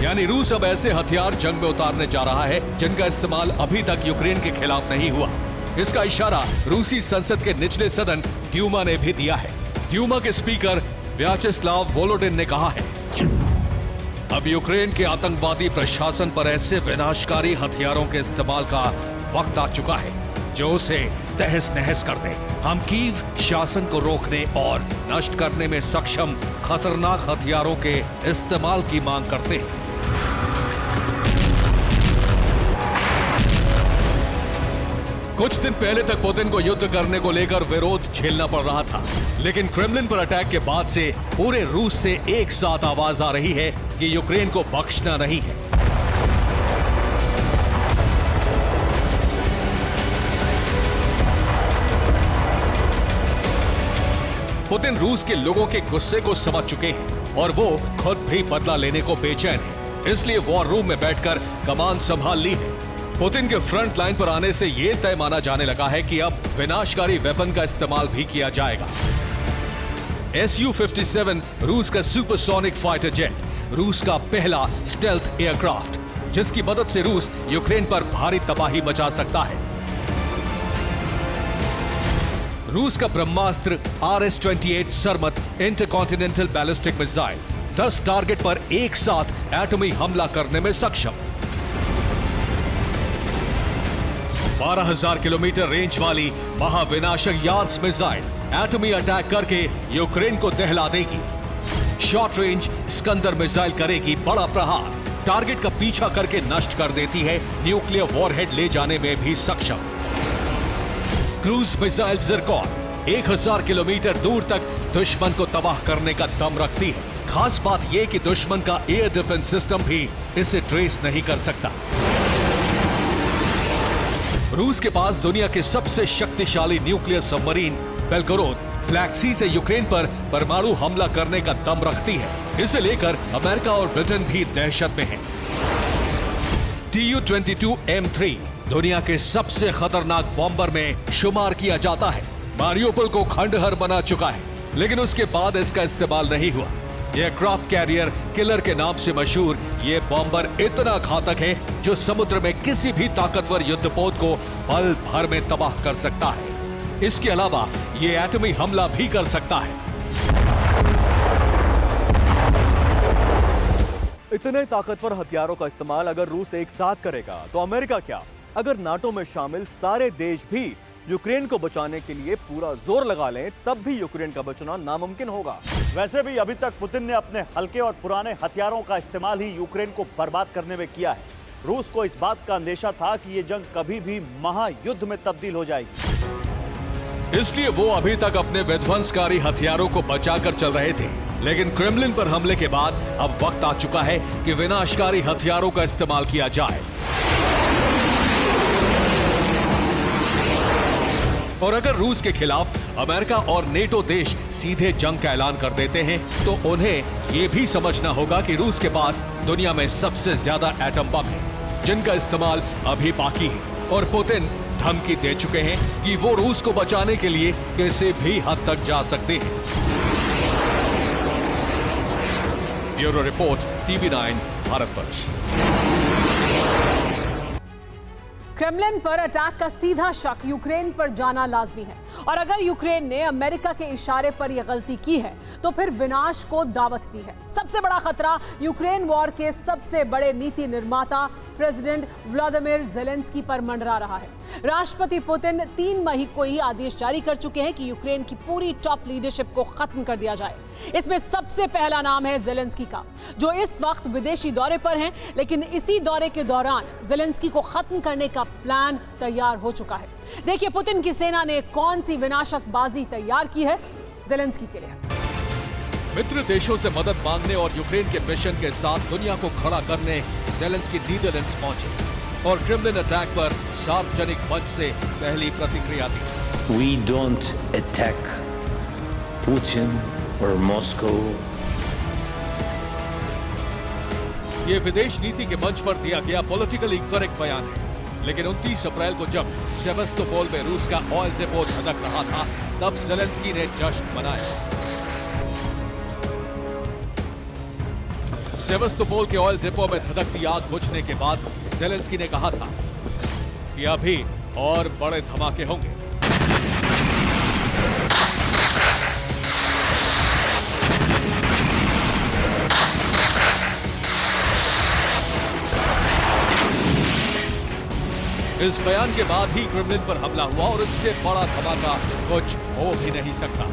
यानी रूस अब ऐसे हथियार जंग में उतारने जा रहा है जिनका इस्तेमाल अभी तक यूक्रेन के खिलाफ नहीं हुआ। इसका इशारा रूसी संसद के निचले सदन ड्यूमा ने भी दिया है। ड्यूमा के स्पीकर व्याचेस्लाव वोलोडिन ने कहा है, अब यूक्रेन के आतंकवादी प्रशासन पर ऐसे विनाशकारी हथियारों के इस्तेमाल का वक्त आ चुका है जो उसे तहस नहस कर दे। हम कीव शासन को रोकने और नष्ट करने में सक्षम खतरनाक हथियारों के इस्तेमाल की मांग करते हैं। कुछ दिन पहले तक पुतिन को युद्ध करने को लेकर विरोध झेलना पड़ रहा था, लेकिन क्रेमलिन पर अटैक के बाद से पूरे रूस से एक साथ आवाज आ रही है कि यूक्रेन को बख्शना नहीं है। पुतिन रूस के लोगों के गुस्से को समझ चुके हैं और वो खुद भी बदला लेने को बेचैन है, इसलिए वॉर रूम में बैठकर कमान संभाल ली है। पुतिन के फ्रंट लाइन पर आने से यह तय माना जाने लगा है कि अब विनाशकारी वेपन का इस्तेमाल भी किया जाएगा। Su-57 रूस का सुपरसोनिक फाइटर जेट, रूस का पहला स्टेल्थ एयरक्राफ्ट, जिसकी मदद से रूस यूक्रेन पर भारी तबाही मचा सकता है। रूस का ब्रह्मास्त्र RS-28 Sarmat intercontinental ballistic missile 10 target पर एक साथ एटमी हमला करने में सक्षम। 12,000 किलोमीटर रेंज वाली महाविनाशक यार्स मिसाइल एटमी अटैक करके यूक्रेन को दहला देगी। शॉर्ट रेंज स्कंदर मिसाइल करेगी बड़ा प्रहार। टारगेट का पीछा करके नष्ट कर देती है, न्यूक्लियर वॉरहेड ले जाने में भी सक्षम। क्रूज मिसाइल ज़िरकॉन 1000 किलोमीटर दूर तक दुश्मन को तबाह करने का दम रखती है। खास बात यह कि दुश्मन का एयर डिफेंस सिस्टम भी इसे ट्रेस नहीं कर सकता। रूस के पास दुनिया के सबसे शक्तिशाली न्यूक्लियर सबमरीन बेलगोरोद ब्लैक सी से यूक्रेन पर परमाणु हमला करने का दम रखती है। इसे लेकर अमेरिका और ब्रिटेन भी दहशत में हैं। Tu-22 M3 दुनिया के सबसे खतरनाक बॉम्बर में शुमार किया जाता है। मारियोपोल को खंडहर बना चुका है, लेकिन उसके बाद इसका इस्तेमाल नहीं हुआ। एयरक्राफ्ट कैरियर किलर के नाम से मशहूर ये बॉम्बर इतना घातक है जो समुद्र में किसी भी ताकतवर युद्धपोत को पल भर में तबाह कर सकता है। इसके अलावा ये एटमी हमला भी कर सकता है। इतने ताकतवर हथियारों का इस्तेमाल अगर रूस एक साथ करेगा तो अमेरिका क्या, अगर नाटो में शामिल सारे देश भी यूक्रेन को बचाने के लिए पूरा जोर लगा लें, तब भी यूक्रेन का बचना नामुमकिन होगा। वैसे भी अभी तक पुतिन ने अपने हल्के और पुराने हथियारों का इस्तेमाल ही यूक्रेन को बर्बाद करने में किया है। रूस को इस बात का अंदेशा था कि ये जंग कभी भी महायुद्ध में तब्दील हो जाएगी। इसलिए वो अभी तक अपने विध्वंसकारी हथियारों को बचाकर चल रहे थे। लेकिन क्रेमलिन पर हमले के बाद अब वक्त आ चुका है कि विनाशकारी हथियारों का इस्तेमाल किया जाए। और अगर रूस के खिलाफ अमेरिका और नेटो देश सीधे जंग का ऐलान कर देते हैं, तो उन्हें यह भी समझना होगा कि रूस के पास दुनिया में सबसे ज्यादा एटम बम है, जिनका इस्तेमाल अभी बाकी है। और पुतिन धमकी दे चुके हैं कि वो रूस को बचाने के लिए किसी भी हद तक जा सकते हैं। Bureau report, TV9 Bharatvarsh. Kremlin पर अटैक का सीधा शक यूक्रेन पर जाना लाजमी है, और अगर यूक्रेन ने अमेरिका के इशारे पर यह गलती की है तो फिर विनाश को दावत दी है। सबसे बड़ा खतरा यूक्रेन वॉर के सबसे बड़े नीति निर्माता प्रेसिडेंट व्लादिमीर ज़ेलेंस्की पर मंडरा रहा है। राष्ट्रपति पुतिन 3 मई को ही आदेश जारी कर चुके हैं कि यूक्रेन की पूरी टॉप लीडरशिप को खत्म कर दिया जाए। इसमें सबसे पहला नाम है ज़ेलेंस्की का, जो इस वक्त विदेशी दौरे पर हैं, लेकिन इसी दौरे के दौरान ज़ेलेंस्की को खत्म करने का प्लान तैयार हो चुका है। देखिए पुतिन की सेना ने कौन सी विनाशक बाजी तैयार की है ज़ेलेंस्की के लिए। मित्र देशों से मदद मांगने और यूक्रेन के मिशन के साथ दुनिया को खड़ा करने ज़ेलेंस्की नीदरलैंड्स पहुंचे और क्रेमलिन अटैक पर सार्वजनिक मंच से पहली प्रतिक्रिया दी। We don't attack Putin or Moscow. ये विदेश नीति के मंच पर दिया गया पॉलिटिकली करेक्ट बयान है, लेकिन 29 अप्रैल को जब सेवास्तोपोल में रूस का ऑयल डिपो धधक रहा था, तब ज़ेलेंस्की ने जश्न मनाया। सेवास्तोपोल के ऑयल डिपो में धधकती आग बुझने के बाद ज़ेलेंस्की ने कहा था कि अभी और बड़े धमाके होंगे। इस बयान के बाद ही क्रेमलिन पर हमला हुआ और इससे बड़ा धमाका कुछ हो भी नहीं सकता।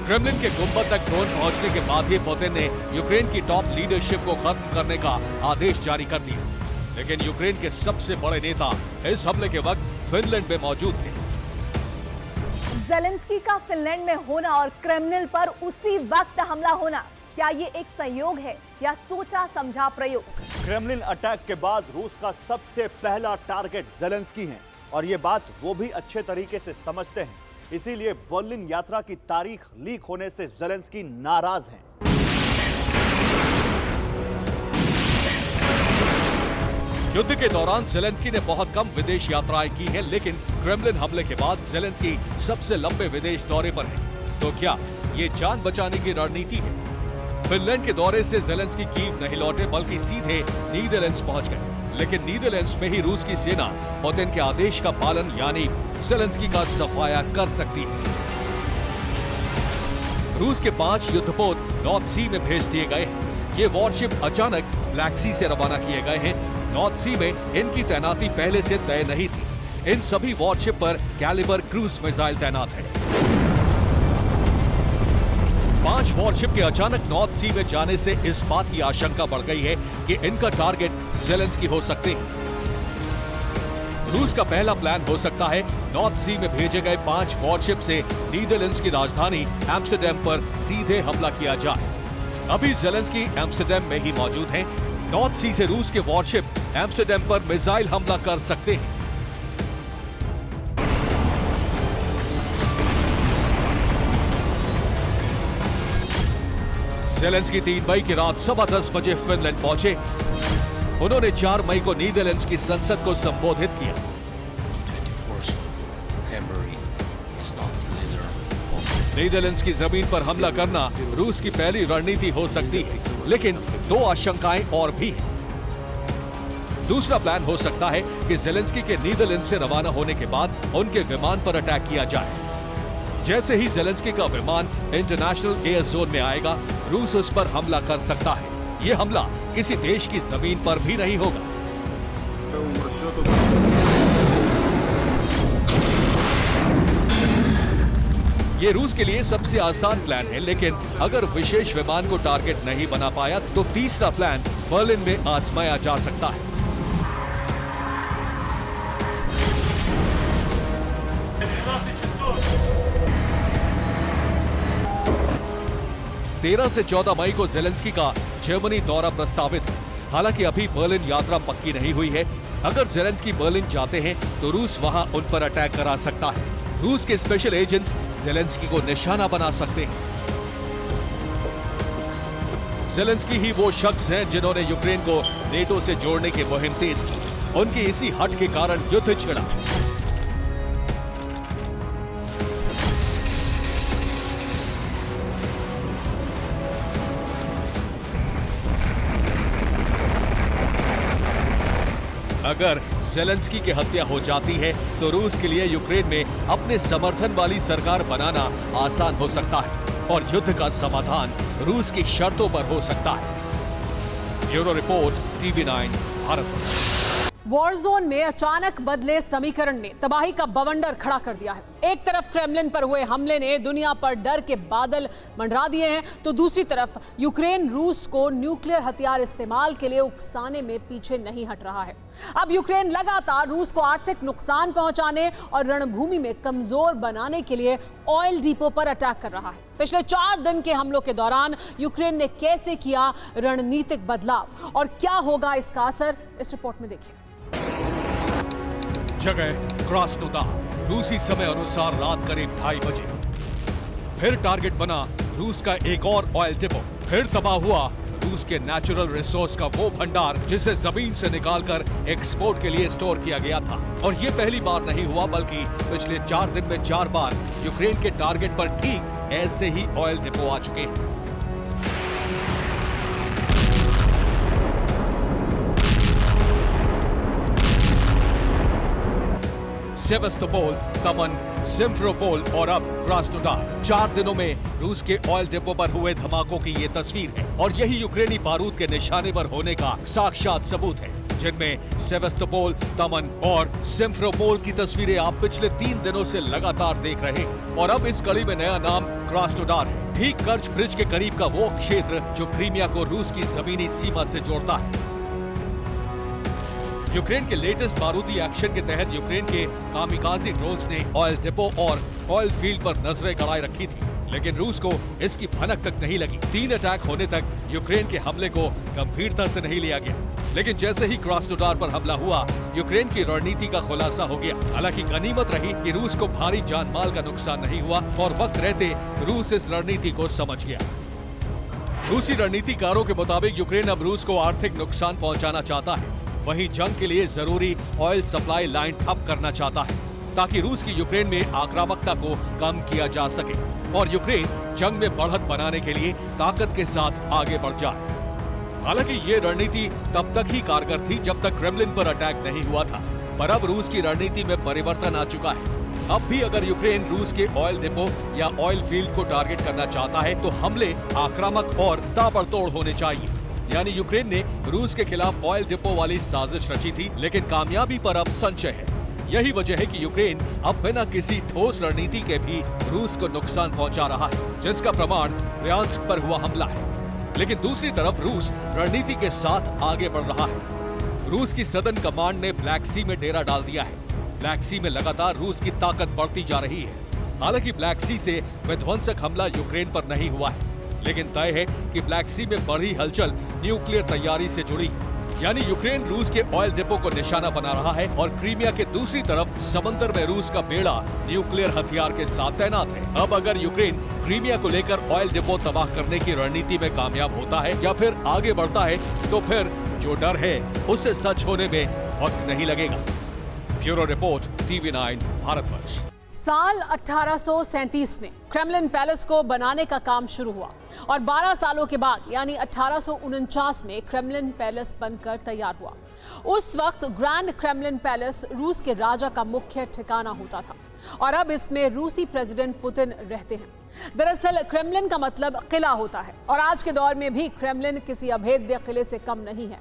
क्रेमलिन के गुंबद तक ड्रोन पहुंचने के बाद ही पुतिन ने यूक्रेन की टॉप लीडरशिप को खत्म करने का आदेश जारी कर दिया। लेकिन यूक्रेन के सबसे बड़े नेता इस हमले के वक्त फिनलैंड में मौजूद थे। ज़ेलेंस्की का फिनलैंड में होना और क्रेमलिन पर उसी वक्त हमला होना, क्या ये एक संयोग है या सोचा समझा प्रयोग? क्रेमलिन अटैक के बाद रूस का सबसे पहला टारगेट ज़ेलेंस्की है, और ये बात वो भी अच्छे तरीके से समझते हैं। इसीलिए बर्लिन यात्रा की तारीख लीक होने से ज़ेलेंस्की नाराज हैं। युद्ध के दौरान ज़ेलेंस्की ने बहुत कम विदेश यात्राएं की हैं, लेकिन क्रेमलिन हमले के बाद ज़ेलेंस्की सबसे लंबे विदेश दौरे पर है। तो क्या ये जान बचाने की रणनीति है? फिनलैंड के दौरे से ज़ेलेंस्की कीव नहीं लौटे, बल्कि सीधे नीदरलैंड्स पहुंच गए। लेकिन नीदरलैंड्स में ही रूस की सेना पुतिन के आदेश का पालन यानी ज़ेलेंस्की का सफाया कर सकती है। रूस के 5 युद्धपोत नॉर्थ सी में भेज दिए गए हैं। ये वॉरशिप अचानक ब्लैक सी से रवाना किए गए हैं। नॉर्थ सी में इनकी तैनाती पहले से तय नहीं थी। इन सभी वॉरशिप पर कैलिबर क्रूज मिसाइल तैनात है। 5 वॉरशिप के अचानक नॉर्थ सी में जाने से इस बात की आशंका बढ़ गई है कि इनका टारगेट ज़ेलेंस्की हो सकते हैं। रूस का पहला प्लान हो सकता है नॉर्थ सी में भेजे गए 5 वॉरशिप से नीदरलैंड्स की राजधानी एम्स्टर्डम पर सीधे हमला किया जाए। अभी ज़ेलेंस्की एम्स्टर्डम में ही मौजूद हैं। नॉर्थ सी से रूस के वॉरशिप एम्स्टर्डम पर मिसाइल हमला कर सकते हैं। ज़ेलेंस्की 3 मई की रात 10:15 बजे फिनलैंड पहुंचे। उन्होंने 4 मई को नीदरलैंड्स की संसद को संबोधित किया। 24th of February is not later. Netherlands की जमीन पर हमला करना रूस की पहली रणनीति हो सकती है, लेकिन 2 आशंकाएं और भी हैं। दूसरा प्लान हो सकता है कि ज़ेलेंस्की के नीदरलैंड से रवाना होने के बाद उनके विमान पर अटैक किया जाए। जैसे ही ज़ेलेंस्की का विमान इंटरनेशनल एयर जोन में आएगा, रूस उस पर हमला कर सकता है। यह हमला किसी देश की जमीन पर भी नहीं होगा। ये रूस के लिए सबसे आसान प्लान है, लेकिन अगर विशेष विमान को टारगेट नहीं बना पाया तो तीसरा प्लान बर्लिन में आजमाया जा सकता है। तेरह से 14 मई को ज़ेलेंस्की का जर्मनी दौरा प्रस्तावित है। हालांकि अभी बर्लिन यात्रा पक्की नहीं हुई है। अगर ज़ेलेंस्की बर्लिन जाते हैं तो रूस वहां उन पर अटैक करा सकता है। रूस के स्पेशल एजेंट्स ज़ेलेंस्की को निशाना बना सकते हैं। ज़ेलेंस्की ही वो शख्स हैं जिन्होंने यूक्रेन को नेटो से जोड़ने की मुहिम तेज की। उनकी इसी हट के कारण युद्ध छिड़ा। अगर ज़ेलेंस्की की हत्या हो जाती है तो रूस के लिए यूक्रेन में अपने समर्थन वाली सरकार बनाना आसान हो सकता है और युद्ध का समाधान रूस की शर्तों पर हो सकता है। Bureau report, TV9 Bharat. War zone में अचानक बदले समीकरण ने तबाही का बवंडर खड़ा कर दिया है। एक तरफ क्रेमलिन पर हुए हमले ने दुनिया पर डर के बादल मंडरा दिए हैं, तो दूसरी तरफ यूक्रेन रूस को न्यूक्लियर हथियार इस्तेमाल के लिए उकसाने में पीछे नहीं हट रहा है। अब यूक्रेन लगातार रूस को आर्थिक नुकसान पहुंचाने और रणभूमि में कमजोर बनाने के लिए ऑयल डिपो पर अटैक कर रहा है। पिछले 4 दिन के हमलों के दौरान यूक्रेन ने कैसे किया रणनीतिक बदलाव और क्या होगा इसका असर, इस रिपोर्ट में देखिए। जगह क्रास्नोदार, रूसी समय अनुसार रात करीब 2:30 बजे। फिर टारगेट बना रूस का एक और ऑयल डिपो। फिर तबाह हुआ रूस के नेचुरल रिसोर्स का वो भंडार जिसे जमीन से निकालकर एक्सपोर्ट के लिए स्टोर किया गया था। और ये पहली बार नहीं हुआ, बल्कि पिछले 4 दिन में 4 बार यूक्रेन के टारगेट पर ठीक ऐसे ही ऑयल डिपो आ चुके हैं। सेवास्तोपोल, तमन, सिम्फेरोपोल और अब क्रास्नोदार। 4 दिनों में रूस के ऑयल डिपो पर हुए धमाकों की ये तस्वीर है और यही यूक्रेनी बारूद के निशाने पर होने का साक्षात सबूत है, जिनमें सेवास्तोपोल, तमन और सिम्फेरोपोल की तस्वीरें आप पिछले 3 दिनों से लगातार देख रहे हैं। और अब इस कड़ी में नया नाम क्रास्नोदार है, ठीक कर्च ब्रिज के करीब का वो क्षेत्र जो क्रीमिया को रूस की जमीनी सीमा से जोड़ता है। यूक्रेन के लेटेस्ट बारूदी एक्शन के तहत यूक्रेन के कामिकाज़ी ड्रोन्स ने ऑयल डिपो और ऑयल फील्ड पर नजरें गड़ाए रखी थी, लेकिन रूस को इसकी भनक तक नहीं लगी। 3 अटैक होने तक यूक्रेन के हमले को गंभीरता से नहीं लिया गया, लेकिन जैसे ही क्रास्नोदार पर हमला हुआ, यूक्रेन की रणनीति का खुलासा हो गया। हालांकि गनीमत रही कि रूस को भारी जान माल का नुकसान नहीं हुआ और वक्त रहते रूस इस रणनीति को समझ गया। रूसी रणनीतिकारों के मुताबिक यूक्रेन अब रूस को आर्थिक नुकसान पहुंचाना चाहता है, वहीं जंग के लिए जरूरी ऑयल सप्लाई लाइन ठप करना चाहता है, ताकि रूस की यूक्रेन में आक्रामकता को कम किया जा सके और यूक्रेन जंग में बढ़त बनाने के लिए ताकत के साथ आगे बढ़ जाए। हालांकि ये रणनीति तब तक ही कारगर थी जब तक क्रेमलिन पर अटैक नहीं हुआ था, पर अब रूस की रणनीति में परिवर्तन आ चुका है। अब भी अगर यूक्रेन रूस के ऑयल डिपो या ऑयल फील्ड को टारगेट करना चाहता है तो हमले आक्रामक और ताबड़तोड़ होने चाहिए। यानी यूक्रेन ने रूस के खिलाफ ऑयल डिपो वाली साजिश रची थी, लेकिन कामयाबी पर अब संशय है। यही वजह है कि यूक्रेन अब बिना किसी ठोस रणनीति के भी रूस को नुकसान पहुंचा रहा है, जिसका प्रमाण ब्रियांस्क पर हुआ हमला है। लेकिन दूसरी तरफ रूस रणनीति के साथ आगे बढ़ रहा है। रूस की सदर्न कमांड ने ब्लैक सी में डेरा डाल दिया है। ब्लैक सी में लगातार रूस की ताकत बढ़ती जा रही है। हालांकि ब्लैक सी से विध्वंसक हमला यूक्रेन पर नहीं हुआ है, लेकिन तय है कि ब्लैक सी में बढ़ी हलचल न्यूक्लियर तैयारी से जुड़ी, यानी यूक्रेन रूस के ऑयल डिपो को निशाना बना रहा है और क्रीमिया के दूसरी तरफ समंदर में रूस का बेड़ा न्यूक्लियर हथियार के साथ तैनात है। अब अगर यूक्रेन क्रीमिया को लेकर ऑयल डिपो तबाह करने की रणनीति में कामयाब होता है या फिर आगे बढ़ता है, तो फिर जो डर है उससे सच होने में वक्त नहीं लगेगा। Bureau report, TV9 Bharatvarsh. साल 1837 में क्रेमलिन पैलेस को बनाने का काम शुरू हुआ और 12 सालों के बाद यानी 1849 में क्रेमलिन पैलेस बनकर तैयार हुआ। उस वक्त ग्रैंड क्रेमलिन पैलेस रूस के राजा का मुख्य ठिकाना होता था और अब इसमें रूसी प्रेसिडेंट पुतिन रहते हैं। दरअसल क्रेमलिन का मतलब किला होता है और आज के दौर में भी क्रेमलिन किसी अभेद्य किले से कम नहीं है।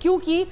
क्योंकि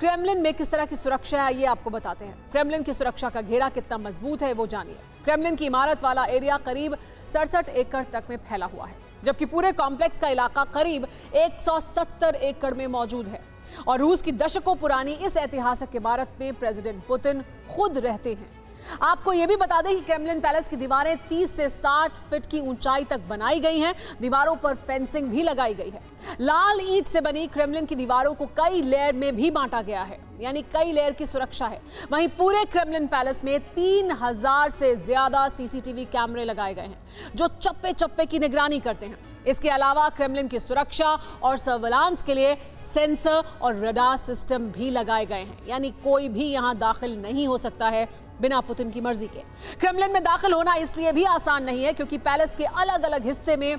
क्रेमलिन में किस तरह की सुरक्षा है ये आपको बताते हैं। क्रेमलिन की सुरक्षा का घेरा कितना मजबूत है वो जानिए। क्रेमलिन की इमारत वाला एरिया करीब 67 एकड़ तक में फैला हुआ है, जबकि पूरे कॉम्प्लेक्स का इलाका करीब 170 एकड़ में मौजूद है। और रूस की दशकों पुरानी इस ऐतिहासिक इमारत में प्रेसिडेंट पुतिन खुद रहते हैं। आपको यह भी बता दें कि क्रेमलिन पैलेस की दीवारें 30 से 60 फीट की ऊंचाई तक बनाई गई हैं। दीवारों पर फेंसिंग भी लगाई गई है। लाल ईंट से बनी क्रेमलिन की दीवारों को कई लेयर में भी बांटा गया है, यानी कई लेयर की सुरक्षा है। वहीं पूरे क्रेमलिन पैलेस में 3000 से ज्यादा सीसीटीवी कैमरे लगाए गए हैं, जो चप्पे चप्पे की निगरानी करते हैं। इसके अलावा क्रेमलिन की सुरक्षा और सर्विलांस के लिए सेंसर और रडार सिस्टम भी लगाए गए हैं, यानी कोई भी यहां दाखिल नहीं हो सकता है बिना पुतिन की मर्जी के। क्रेमलिन में दाखिल होना इसलिए भी आसान नहीं है क्योंकि पैलेस के अलग अलग हिस्से में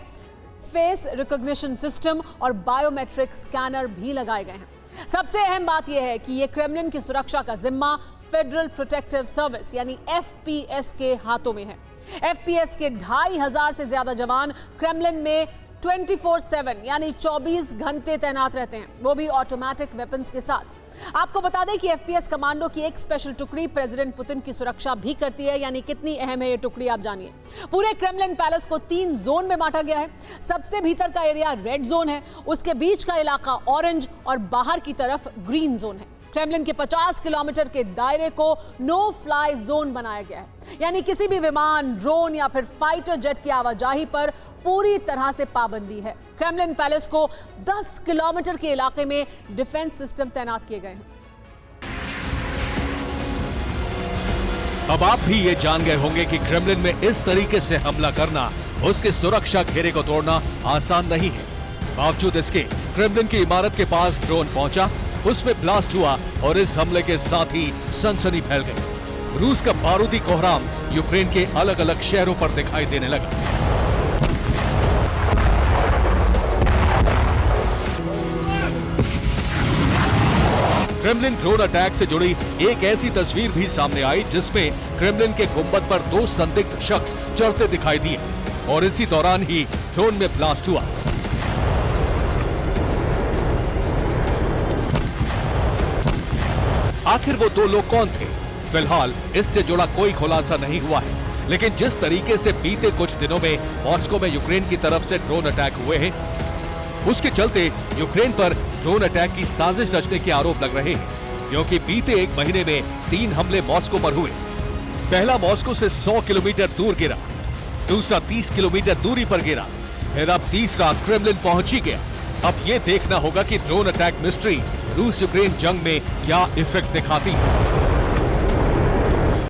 फेस रिकॉग्निशन सिस्टम और बायोमेट्रिक स्कैनर भी लगाए गए हैं। सबसे अहम बात यह है कि ये क्रेमलिन की सुरक्षा का जिम्मा फेडरल प्रोटेक्टिव सर्विस यानी FPS के हाथों में है। FPS के 2500 से ज्यादा जवान क्रेमलिन में 24/7 यानी 24 घंटे तैनात रहते हैं, वो भी ऑटोमेटिक वेपन्स के साथ। आपको बता दें कि FPS कमांडो की एक स्पेशल टुकड़ी प्रेसिडेंट पुतिन की सुरक्षा भी करती है, यानी कितनी अहम है ये टुकड़ी आप जानिए। पूरे क्रेमलिन पैलेस को 3 जोन में बांटा गया है। सबसे भीतर का एरिया रेड जोन है, उसके बीच का इलाका ऑरेंज और बाहर की तरफ ग्रीन जोन है। क्रेमलिन के 50 किलोमीटर के दायरे को नो फ्लाई जोन बनाया गया है, यानी किसी भी विमान, ड्रोन या फिर फाइटर जेट की आवाजाही पर पूरी तरह से पाबंदी है। क्रेमलिन पैलेस को 10 किलोमीटर के इलाके में डिफेंस सिस्टम तैनात किए गए हैं। अब आप भी ये जान गए होंगे कि क्रेमलिन में इस तरीके से हमला करना, उसके सुरक्षा घेरे को तोड़ना आसान नहीं है। बावजूद इसके क्रेमलिन की इमारत के पास ड्रोन पहुंचा, उसमें ब्लास्ट हुआ और इस हमले के साथ ही सनसनी फैल गई। रूस का बारूदी कोहराम यूक्रेन के अलग अलग शहरों पर दिखाई देने लगा। क्रेमलिन ड्रोन अटैक से जुड़ी एक ऐसी तस्वीर भी सामने आई जिसमें क्रेमलिन के गुंबद पर 2 संदिग्ध शख्स चढ़ते दिखाई दिए और इसी दौरान ही ड्रोन में ब्लास्ट हुआ। आखिर वो 2 लोग कौन थे? फिलहाल इससे जुड़ा कोई खुलासा नहीं हुआ है, लेकिन जिस तरीके से बीते कुछ दिनों में मॉस्को में यूक्रेन की तरफ से ड्रोन अटैक हुए हैं, उसके चलते यूक्रेन पर ड्रोन अटैक की साजिश रचने के आरोप लग रहे हैं, क्योंकि बीते 1 महीने में 3 हमले मॉस्को पर हुए। पहला मॉस्को से 100 किलोमीटर दूर गिरा, दूसरा 30 किलोमीटर दूरी पर गिरा, फिर अब तीसरा क्रेमलिन पहुंच ही गया। अब ये देखना होगा कि ड्रोन अटैक मिस्ट्री रूस यूक्रेन जंग में क्या इफेक्ट दिखाती है।